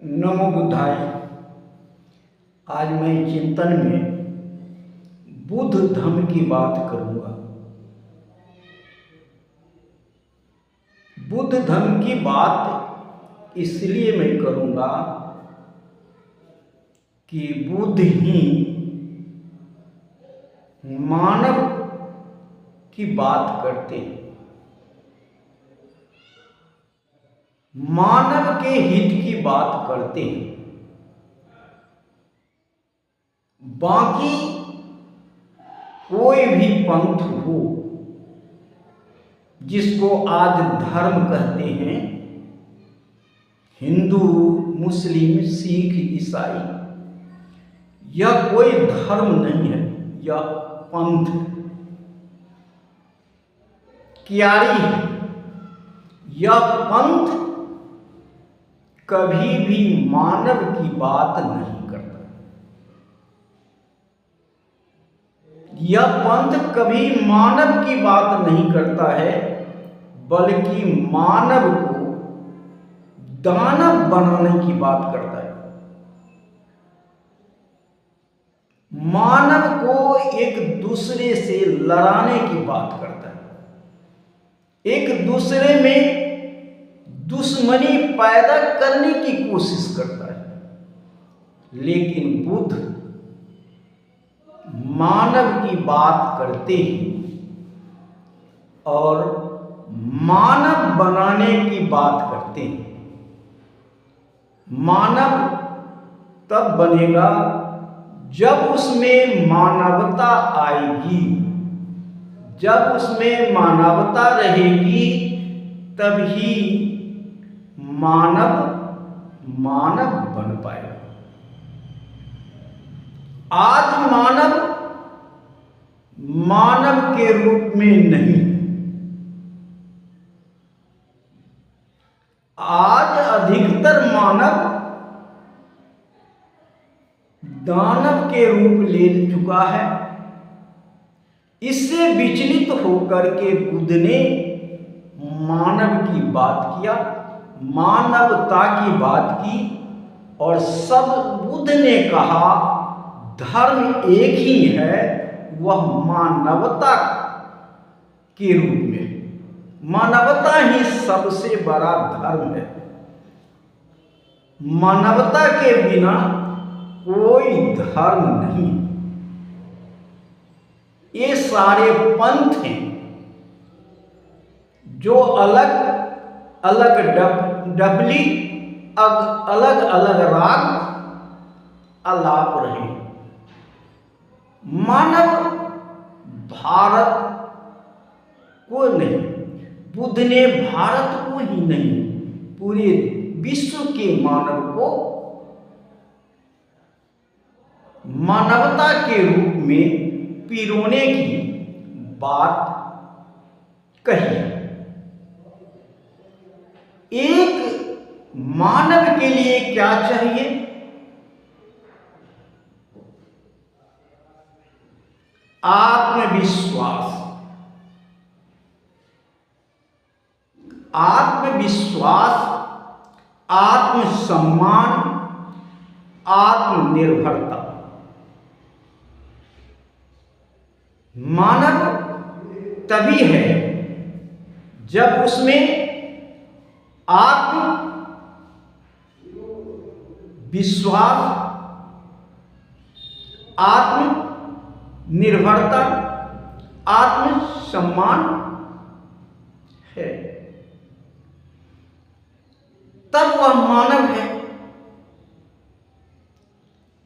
नमो बुद्धाय। आज मैं चिंतन में बुद्ध धम्म की बात करूंगा। बुद्ध धम्म की बात इसलिए मैं करूंगा कि बुद्ध ही मानव की बात करते हैं, मानव के हित की बात करते हैं। बाकी कोई भी पंथ हो जिसको आज धर्म कहते हैं, हिंदू, मुस्लिम, सिख, ईसाई, यह कोई धर्म नहीं है, यह पंथ क्यारी है। यह पंथ कभी भी मानव की बात नहीं करता। यह पंथ कभी मानव की बात नहीं करता है, बल्कि मानव को दानव बनाने की बात करता है। मानव को एक दूसरे से लड़ाने की बात करता है, एक दूसरे में दुश्मनी पैदा करने की कोशिश करता है। लेकिन बुद्ध मानव की बात करते हैं और मानव बनाने की बात करते हैं। मानव तब बनेगा जब उसमें मानवता आएगी। जब उसमें मानवता रहेगी तभी मानव बन पाएगा। आज मानव के रूप में नहीं, आज अधिकतर मानव दानव के रूप ले चुका है। इससे विचलित होकर के बुद्ध ने मानव की बात किया, मानवता की बात की, और सब बुद्ध ने कहा धर्म एक ही है, वह मानवता के रूप में। मानवता ही सबसे बड़ा धर्म है। मानवता के बिना कोई धर्म नहीं। ये सारे पंथ हैं जो अलग अलग डबली अलग अलग राग आलाप रहे। मानव भारत को नहीं, बुद्ध ने भारत को ही नहीं, पूरे विश्व के मानव को मानवता के रूप में पिरोने की बात कही। एक मानव के लिए क्या चाहिए? आत्मविश्वास। आत्मविश्वास, आत्मसम्मान, आत्मनिर्भरता। मानव तभी है जब उसमें आत्म विश्वास, आत्म निर्भरता, आत्मसम्मान है, तब वह मानव है।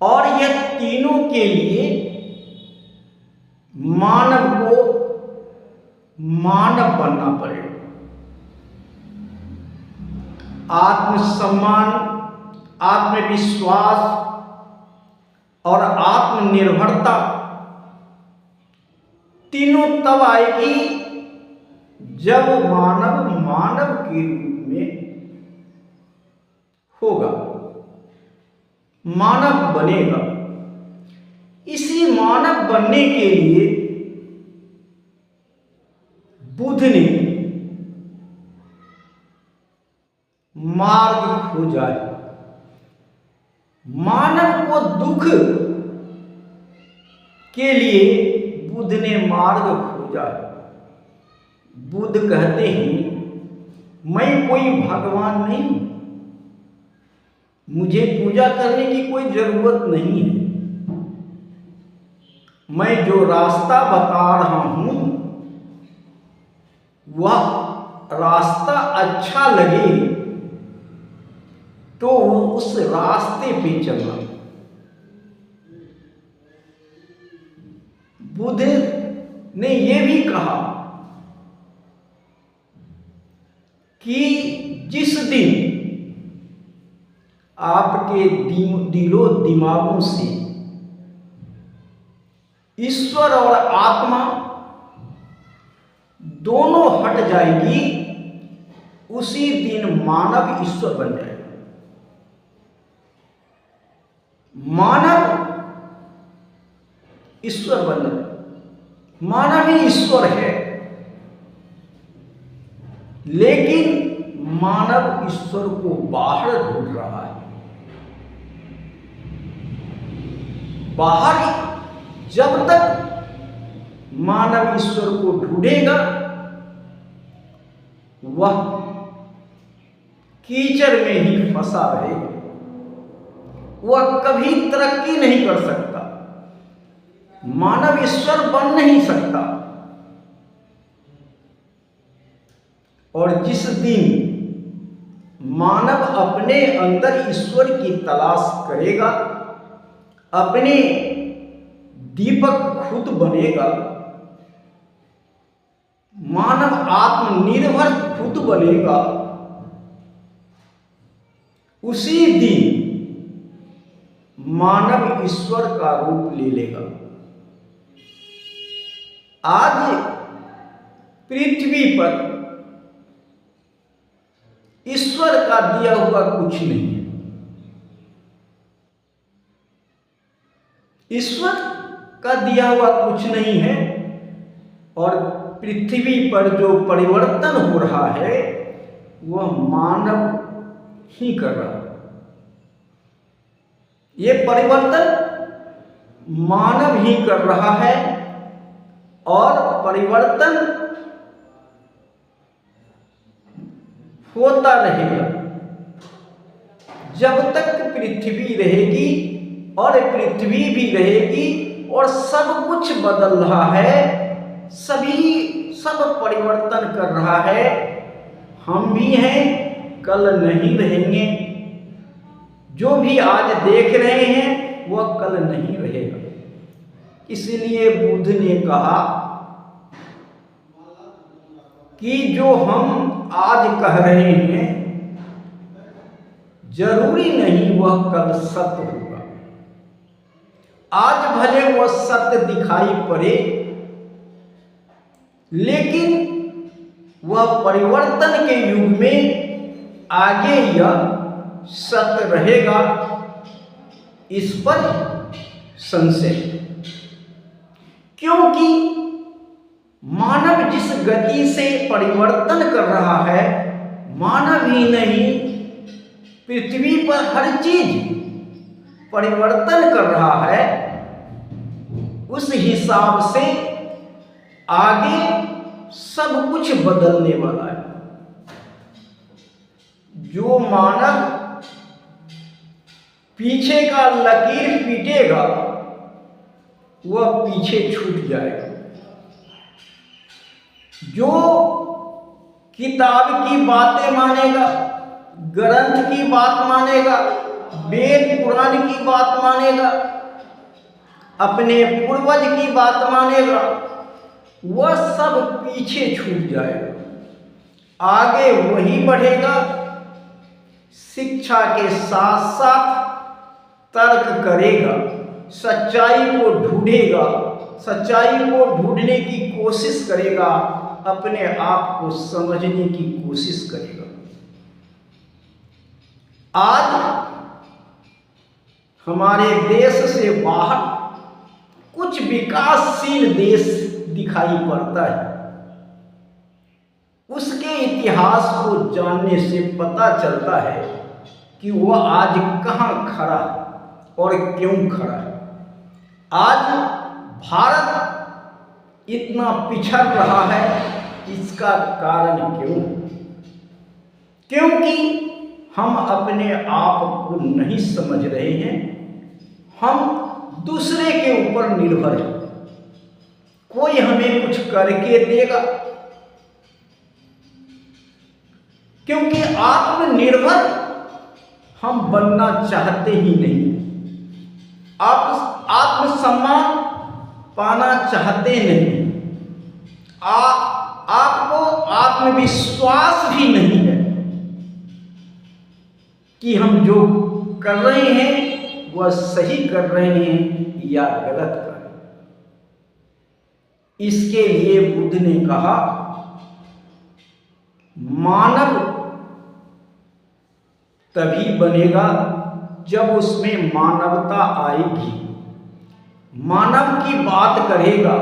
और यह तीनों के लिए मानव को मानव बनना पड़ेगा। आत्मसम्मान, आत्मविश्वास और आत्मनिर्भरता तीनों तब आएगी जब मानव के रूप में होगा, मानव बनेगा। इसी मानव बनने के लिए बुद्ध ने मार्ग खोजा है। मानव को दुख के लिए बुद्ध ने मार्ग खोजा है। बुद्ध कहते हैं मैं कोई भगवान नहीं, मुझे पूजा करने की कोई जरूरत नहीं है। मैं जो रास्ता बता रहा हूं वह रास्ता अच्छा लगे तो उस रास्ते पे चलना। बुद्ध ने यह भी कहा कि जिस दिन आपके दिलो दिमागों से ईश्वर और आत्मा दोनों हट जाएगी, उसी दिन मानव ईश्वर बन जाएगा। मानव ईश्वर बन जाएगा। मानव ही ईश्वर है, लेकिन मानव ईश्वर को बाहर ढूंढ रहा है। बाहर जब तक मानव ईश्वर को ढूंढेगा वह कीचड़ में ही फंसा रहेगा, वह कभी तरक्की नहीं कर सकता, मानव ईश्वर बन नहीं सकता। और जिस दिन मानव अपने अंदर ईश्वर की तलाश करेगा, अपने दीपक खुद बनेगा, मानव आत्मनिर्भर खुद बनेगा, उसी दिन मानव ईश्वर का रूप ले लेगा। आज पृथ्वी पर ईश्वर का दिया हुआ कुछ नहीं है। ईश्वर का दिया हुआ कुछ नहीं है, और पृथ्वी पर जो परिवर्तन हो रहा है वह मानव ही कर रहा है। ये परिवर्तन मानव ही कर रहा है, और परिवर्तन होता रहेगा जब तक पृथ्वी रहेगी, और पृथ्वी भी रहेगी, और सब कुछ बदल रहा है, सब परिवर्तन कर रहा है। हम भी हैं, कल नहीं रहेंगे। जो भी आज देख रहे हैं वह कल नहीं रहेगा। इसलिए बुद्ध ने कहा कि जो हम आज कह रहे हैं जरूरी नहीं वह कल सत्य होगा। आज भले वह सत्य दिखाई पड़े, लेकिन वह परिवर्तन के युग में आगे यह सत्य रहेगा, इस पर संशय। क्योंकि मानव जिस गति से परिवर्तन कर रहा है, मानव ही नहीं पृथ्वी पर हर चीज परिवर्तन कर रहा है, उस हिसाब से आगे सब कुछ बदलने वाला है। जो मानव पीछे का लकीर पीटेगा वह पीछे छूट जाएगा। जो किताब की बातें मानेगा, ग्रंथ की बात मानेगा, वेद पुराण की बात मानेगा, अपने पूर्वज की बात मानेगा, वह सब पीछे छूट जाएगा। आगे वही बढ़ेगा, शिक्षा के साथ साथ तर्क करेगा, सच्चाई को ढूंढेगा, सच्चाई को ढूंढने की कोशिश करेगा, अपने आप को समझने की कोशिश करेगा। आज हमारे देश से बाहर कुछ विकासशील देश दिखाई पड़ता है। उसके इतिहास को जानने से पता चलता है कि वह आज कहाँ खड़ा है। और क्यों खड़ा है। आज भारत इतना पिछड़ रहा है, इसका कारण क्यों? क्योंकि हम अपने आप को नहीं समझ रहे हैं, हम दूसरे के ऊपर निर्भर हैं। कोई हमें कुछ करके देगा, क्योंकि आत्मनिर्भर हम बनना चाहते ही नहीं। आप आत्मसम्मान पाना चाहते नहीं। आपको आत्मविश्वास भी नहीं है कि हम जो कर रहे हैं वह सही कर रहे हैं या गलत कर रहे हैं। इसके लिए बुद्ध ने कहा, मानव तभी बनेगा जब उसमें मानवता आएगी, मानव की बात करेगा,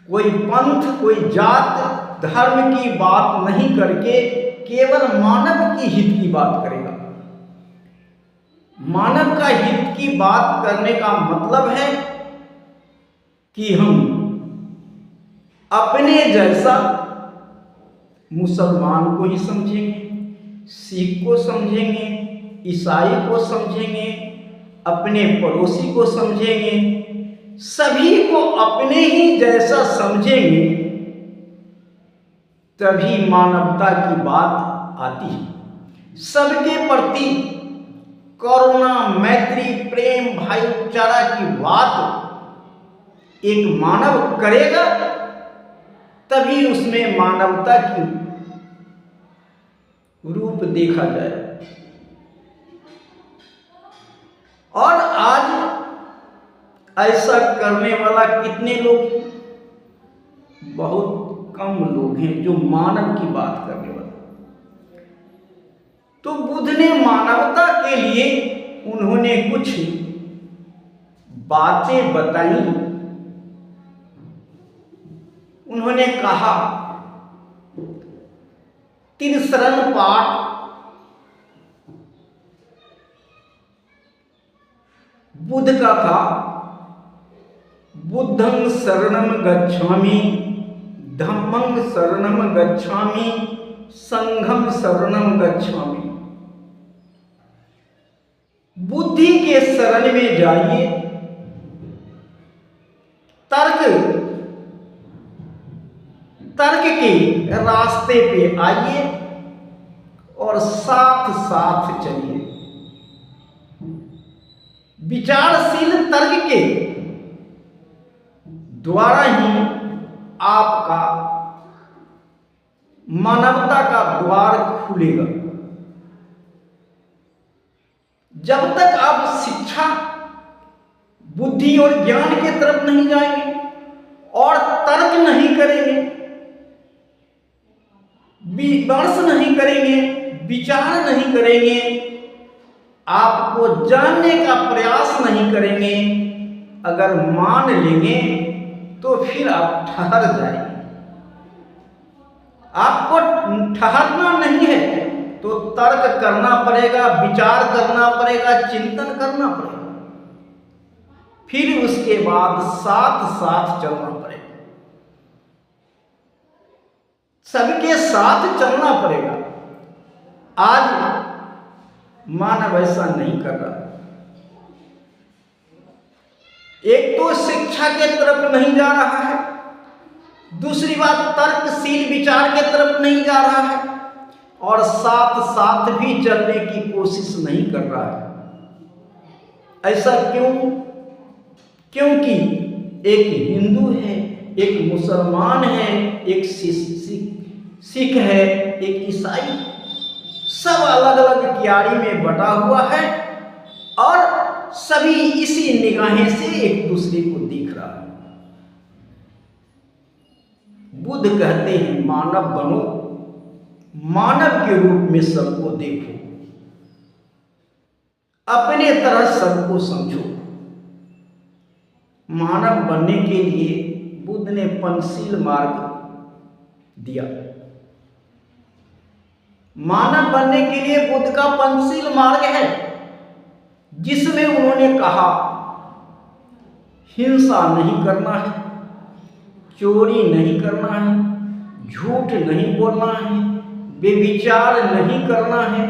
कोई पंथ कोई जात धर्म की बात नहीं करके केवल मानव की हित की बात करेगा। मानव का हित की बात करने का मतलब है कि हम अपने जैसा मुसलमान को ही समझेंगे, सिख को समझेंगे, ईसाई को समझेंगे, अपने पड़ोसी को समझेंगे, सभी को अपने ही जैसा समझेंगे, तभी मानवता की बात आती है। सबके प्रति करुणा, मैत्री, प्रेम, भाईचारा की बात एक मानव करेगा, तभी उसमें मानवता की रूप देखा जाए। और आज ऐसा करने वाला कितने लोग? बहुत कम लोग हैं जो मानव की बात करने वाले। तो बुद्ध ने मानवता के लिए उन्होंने कुछ बातें बताई। उन्होंने कहा, त्रिशरण पाठ बुद्ध का था, बुद्धं शरणं गच्छामि, धम्मं शरणं गच्छामि, संघं शरणं गच्छामि। बुद्धि के शरण में जाइए, तर्क के रास्ते पे आइए और साथ साथ चलिए। विचारशील तर्क के द्वारा ही आपका मानवता का द्वार खुलेगा। जब तक आप शिक्षा, बुद्धि और ज्ञान के तरफ नहीं जाएंगे और तर्क नहीं करेंगे, विमर्श नहीं करेंगे, विचार नहीं करेंगे, आपको जानने का प्रयास नहीं करेंगे, अगर मान लेंगे तो फिर आप ठहर जाएंगे। आपको ठहरना नहीं है तो तर्क करना पड़ेगा, विचार करना पड़ेगा, चिंतन करना पड़ेगा, फिर उसके बाद साथ साथ चलना पड़ेगा, सबके साथ चलना पड़ेगा। आज मानव ऐसा नहीं कर रहा। एक तो शिक्षा के तरफ नहीं जा रहा है, दूसरी बात तर्कशील विचार के तरफ नहीं जा रहा है, और साथ साथ भी चलने की कोशिश नहीं कर रहा है। ऐसा क्यों? क्योंकि एक हिंदू है, एक मुसलमान है, एक सिख है, एक ईसाई, सब अलग अलग क्यारी में बटा हुआ है और सभी इसी निगाहें से एक दूसरे को देख रहा है। बुद्ध कहते हैं, मानव बनो, मानव के रूप में सबको देखो, अपने तरह सबको समझो। मानव बनने के लिए बुद्ध ने पंचशील मार्ग दिया। मानव बनने के लिए बुद्ध का पंचशील मार्ग है, जिसमें उन्होंने कहा हिंसा नहीं करना है, चोरी नहीं करना है, झूठ नहीं बोलना है, व्यभिचार नहीं करना है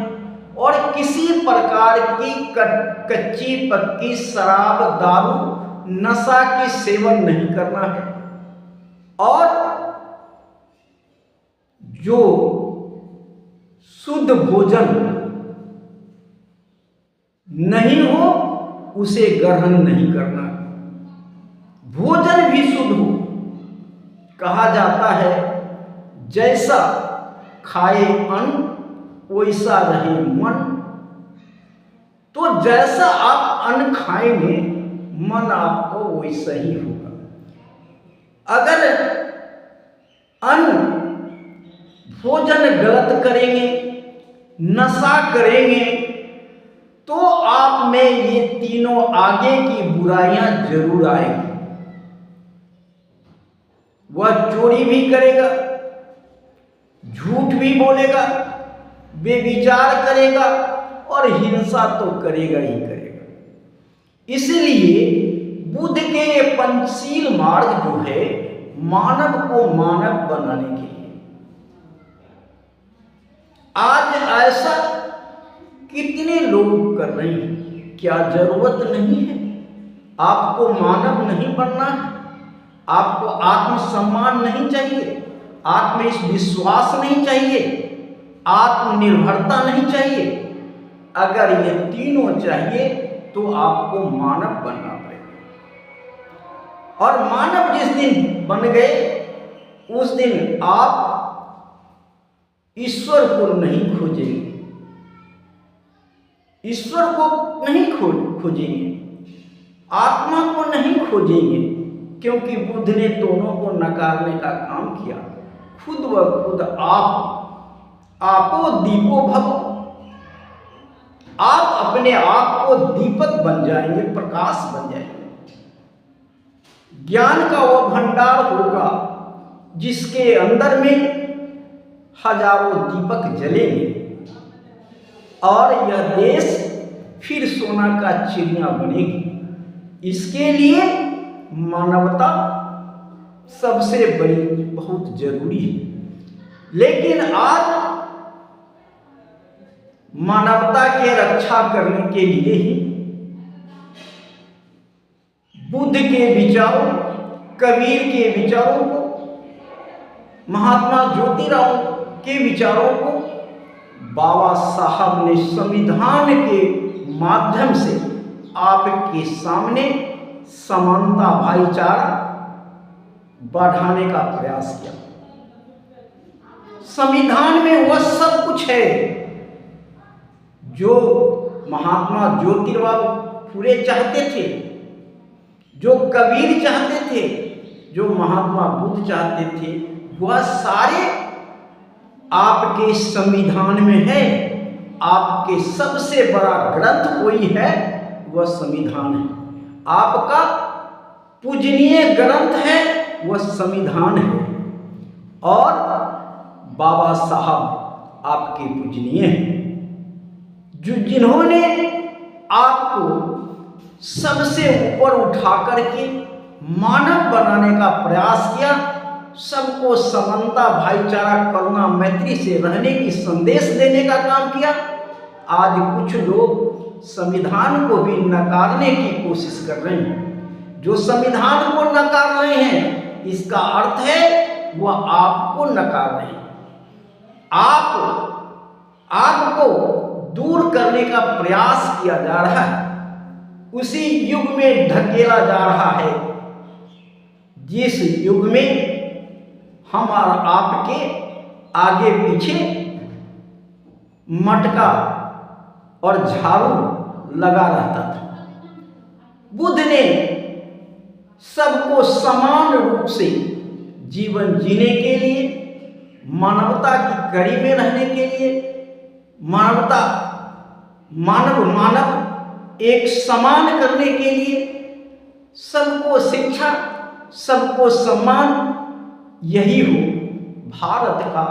और किसी प्रकार की कच्ची पक्की शराब दारू नशा की सेवन नहीं करना है और जो शुद्ध भोजन नहीं हो उसे ग्रहण नहीं करना। भोजन भी शुद्ध हो। कहा जाता है जैसा खाए अन्न वैसा रहे मन। तो जैसा आप अन्न खाएंगे मन आपको वैसा ही होगा। अगर अन्न भोजन गलत करेंगे, नशा करेंगे तो आप में ये तीनों आगे की बुराइयां जरूर आएंगी। वह चोरी भी करेगा, झूठ भी बोलेगा, व्यभिचार करेगा और हिंसा तो करेगा ही करेगा। इसलिए बुद्ध के ये पंचशील मार्ग जो है मानव को मानव बनाने के लिए। आज ऐसा कितने लोग कर रहे हैं। क्या जरूरत नहीं है? आपको मानव नहीं बनना है? आपको आत्मसम्मान नहीं चाहिए? आत्मविश्वास नहीं चाहिए? आत्मनिर्भरता नहीं चाहिए? अगर ये तीनों चाहिए तो आपको मानव बनना पड़ेगा। और मानव जिस दिन बन गए उस दिन आप ईश्वर को नहीं खोजेंगे, ईश्वर को नहीं खोजेंगे, आत्मा को नहीं खोजेंगे, क्योंकि बुद्ध ने दोनों को नकारने का काम किया। खुद व खुद आपो दीपो भव। आप अपने आप को दीपक बन जाएंगे, प्रकाश बन जाएंगे। ज्ञान का वह भंडार होगा जिसके अंदर में हजारों दीपक जलेंगे और यह देश फिर सोना का चिड़िया बनेगी। इसके लिए मानवता सबसे बड़ी बहुत जरूरी है। लेकिन आज मानवता के रक्षा करने के लिए ही बुद्ध के विचारों, कबीर के विचारों को, महात्मा ज्योतिराव के विचारों को बाबा साहब ने संविधान के माध्यम से आपके सामने समानता, भाईचारा बढ़ाने का प्रयास किया। संविधान में वह सब कुछ है जो महात्मा ज्योतिराव फुले चाहते थे, जो कबीर चाहते थे, जो महात्मा बुद्ध चाहते थे, वह सारे आपके संविधान में है। आपके सबसे बड़ा ग्रंथ कोई है वह संविधान है। आपका पूजनीय ग्रंथ है वह संविधान है और बाबा साहब आपके पूजनीय हैं, जिन्होंने आपको सबसे ऊपर उठा करके मानव बनाने का प्रयास किया। सबको समानता, भाईचारा, करुणा, मैत्री से रहने की संदेश देने का काम किया। आज कुछ लोग संविधान को भी नकारने की कोशिश कर रहे हैं। जो संविधान को नकार रहे हैं इसका अर्थ है वह आपको नकार रहे हैं। आपको दूर करने का प्रयास किया जा रहा है, उसी युग में ढकेला जा रहा है जिस युग में हम और आपके आगे पीछे मटका और झाड़ू लगा रहता था। बुद्ध ने सबको समान रूप से जीवन जीने के लिए, मानवता की कड़ी में रहने के लिए, मानव एक समान करने के लिए, सबको शिक्षा, सबको सम्मान, यही हो भारत का